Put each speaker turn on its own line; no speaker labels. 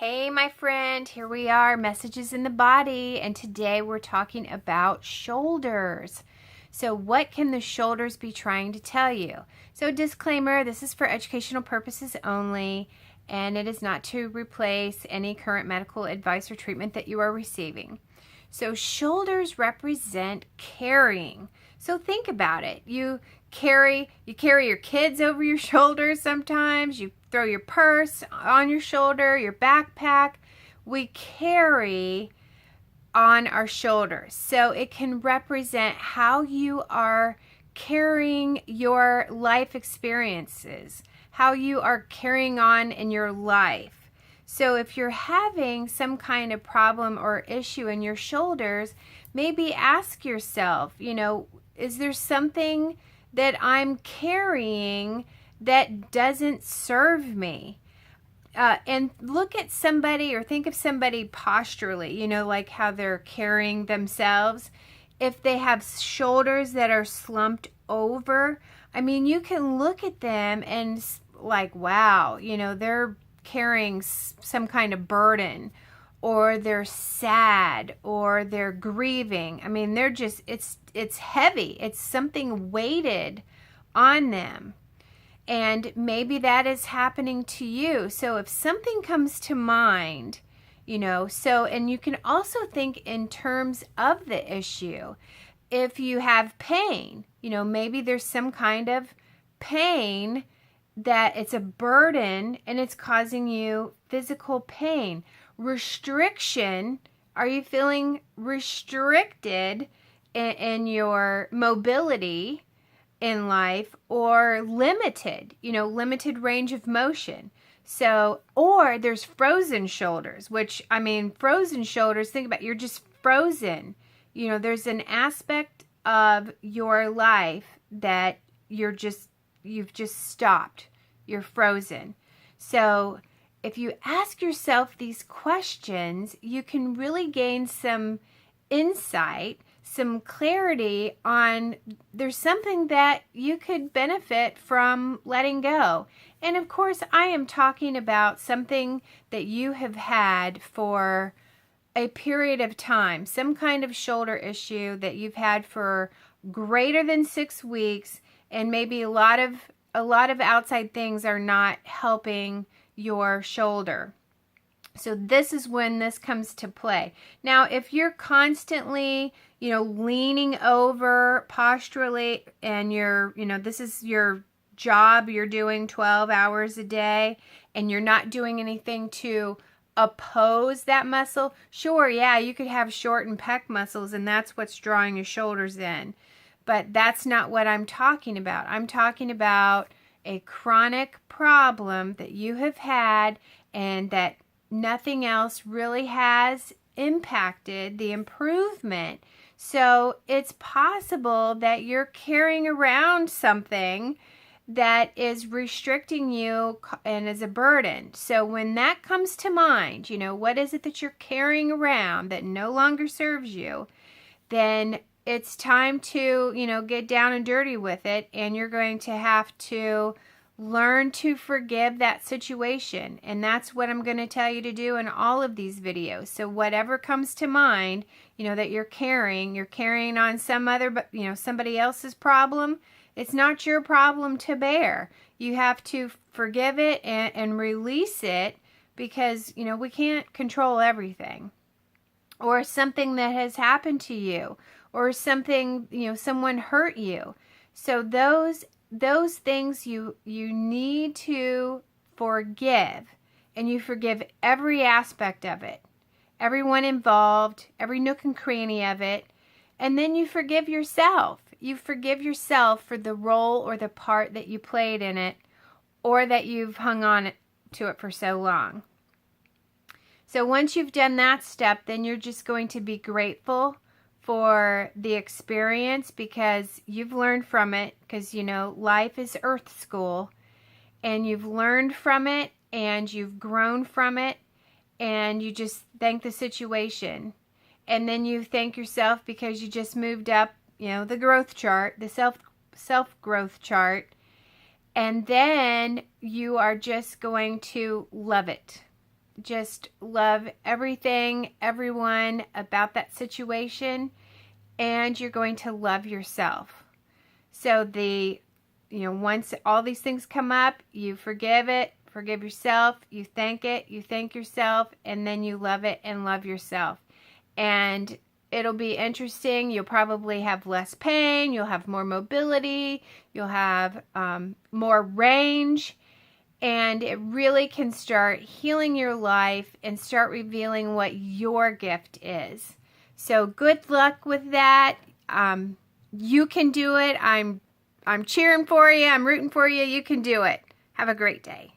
Hey, my friend, here we are, Messages in the Body, and today we're talking about shoulders. So, what can the shoulders be trying to tell you? So, disclaimer, this is for educational purposes only, and it is not to replace any current medical advice or treatment that you are receiving. So, shoulders represent carrying. So, think about it. You carry your kids over your shoulders sometimes. You throw your purse on your shoulder, your backpack. We carry on our shoulders. So it can represent how you are carrying your life experiences, how you are carrying on in your life. So if you're having some kind of problem or issue in your shoulders, maybe ask yourself, is there something that I'm carrying that doesn't serve me? And look at somebody or think of somebody posturally, like how they're carrying themselves. If they have shoulders that are slumped over, you can look at them and like, wow, they're carrying some kind of burden, or they're sad, or they're grieving. They're just, it's heavy. It's something weighted on them. And maybe that is happening to you. So if something comes to mind, and you can also think in terms of the issue. If you have pain, maybe there's some kind of pain that it's a burden and it's causing you physical pain. Restriction, are you feeling restricted in your mobility in life, or limited range of motion? So, or there's frozen shoulders, which, frozen shoulders, think about it, you're just frozen. There's an aspect of your life that you've just stopped. You're frozen. So if you ask yourself these questions, you can really gain some insight, some clarity on there's something that you could benefit from letting go. And of course, I am talking about something that you have had for a period of time, some kind of shoulder issue that you've had for greater than 6 weeks, and maybe a lot of outside things are not helping your shoulder. So this is when this comes to play. Now, if you're constantly, leaning over posturally, and this is your job, you're doing 12 hours a day, and you're not doing anything to oppose that muscle, sure, yeah, you could have shortened pec muscles, and that's what's drawing your shoulders in. But that's not what I'm talking about. I'm talking about a chronic problem that you have had, and that nothing else really has impacted the improvement. So it's possible that you're carrying around something that is restricting you and is a burden. So when that comes to mind, what is it that you're carrying around that no longer serves you, then it's time to, get down and dirty with it, and you're going to have to learn to forgive that situation. And that's what I'm going to tell you to do in all of these videos. So whatever comes to mind, that you're carrying on somebody else's problem, it's not your problem to bear. You have to forgive it and release it, because, we can't control everything. Or something that has happened to you, or something, someone hurt you. So those things you need to forgive, and you forgive every aspect of it, everyone involved, every nook and cranny of it, and then you forgive yourself. You forgive yourself for the role or the part that you played in it, or that you've hung on to it for so long. So once you've done that step, then you're just going to be grateful for the experience, because you've learned from it, because life is earth school, and you've learned from it, and you've grown from it, and you just thank the situation. And then you thank yourself because you just moved up, the growth chart, the self growth chart, and then you are just going to love it. just love everything, everyone about that situation, and you're going to love yourself. So once all these things come up, you forgive it, forgive yourself, you thank it, you thank yourself, and then you love it and love yourself. And it'll be interesting. You'll probably have less pain, you'll have more mobility, you'll have more range, and it really can start healing your life and start revealing what your gift is. So good luck with that. You can do it. I'm cheering for you. I'm rooting for you. You can do it. Have a great day.